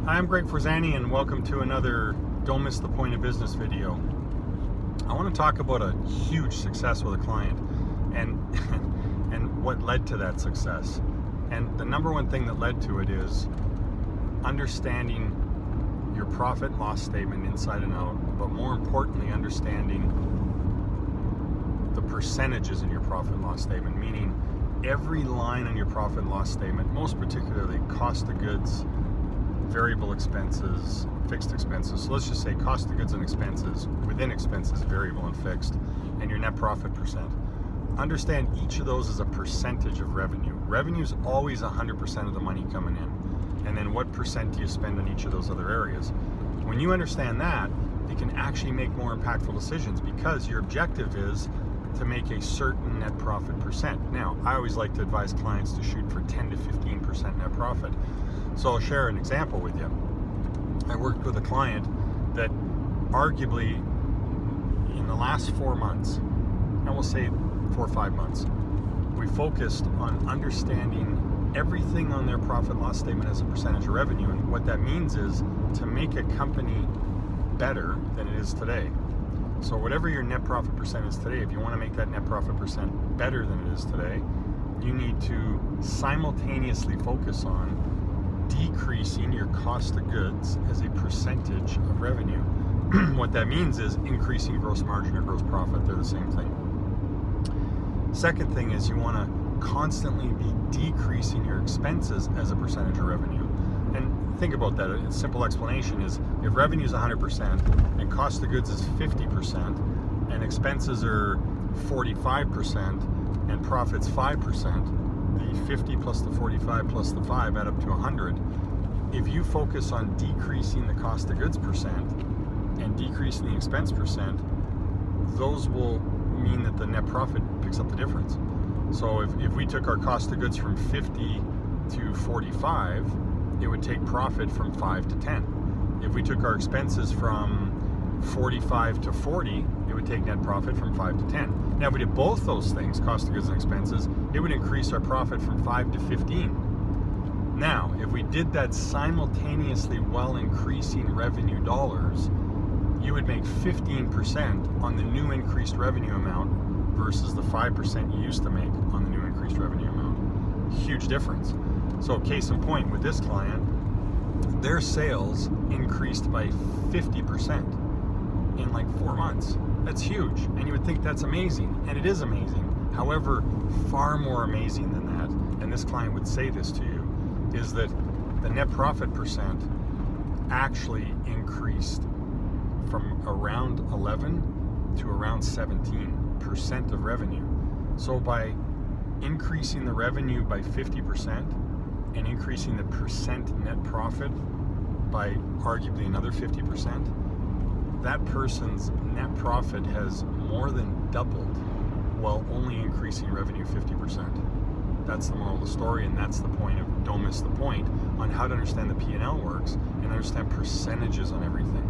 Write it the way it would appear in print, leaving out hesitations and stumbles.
Hi, I'm Greg Forzani, and welcome to another Don't Miss the Point of Business video. I want to talk about a huge success with a client and what led to that success. And the number one thing that led to it is understanding your profit and loss statement inside and out, but more importantly, understanding the percentages in your profit and loss statement, meaning every line on your profit and loss statement, most particularly cost of goods, variable expenses, fixed expenses. So let's just say cost of goods and expenses, within expenses, variable and fixed, and your net profit percent. Understand each of those is a percentage of revenue. Revenue is always 100% of the money coming in. And then what percent do you spend on each of those other areas? When you understand that, you can actually make more impactful decisions because your objective is to make a certain net profit percent. Now, I always like to advise clients to shoot for 10 to 15% net profit. So I'll share an example with you. I worked with a client that arguably in the last 4 months, and we'll say 4 or 5 months, we focused on understanding everything on their profit and loss statement as a percentage of revenue. And what that means is to make a company better than it is today. So whatever your net profit percent is today, if you want to make that net profit percent better than it is today, you need to simultaneously focus on decreasing your cost of goods as a percentage of revenue. What that means is increasing gross margin or gross profit. They're the same thing. Second thing is you want to constantly be decreasing your expenses as a percentage of revenue. And think about that. A simple explanation is if revenue is 100% and cost of goods is 50% and expenses are 45% and profits 5%, the 50 plus the 45 plus the 5 add up to 100. If you focus on decreasing the cost of goods percent and decreasing the expense percent, those will mean that the net profit picks up the difference. So if we took our cost of goods from 50 to 45, it would take profit from 5 to 10. If we took our expenses from 45 to 40, it would take net profit from 5 to 10. Now, if we did both those things, cost of goods and expenses, it would increase our profit from 5 to 15. Now, if we did that simultaneously while increasing revenue dollars, you would make 15% on the new increased revenue amount versus the 5% you used to make on the new increased revenue amount. Huge difference. So case in point, with this client, their sales increased by 50% in like 4 months. That's huge, and you would think that's amazing, and it is amazing. However, far more amazing than that, and this client would say this to you, is that the net profit percent actually increased from around 11 to around 17% of revenue. So by increasing the revenue by 50% and increasing the percent net profit by arguably another 50%, that person's net profit has more than doubled while only increasing revenue 50%. That's the moral of the story, and that's the point of Don't Miss the Point on how to understand the P&L works and understand percentages on everything.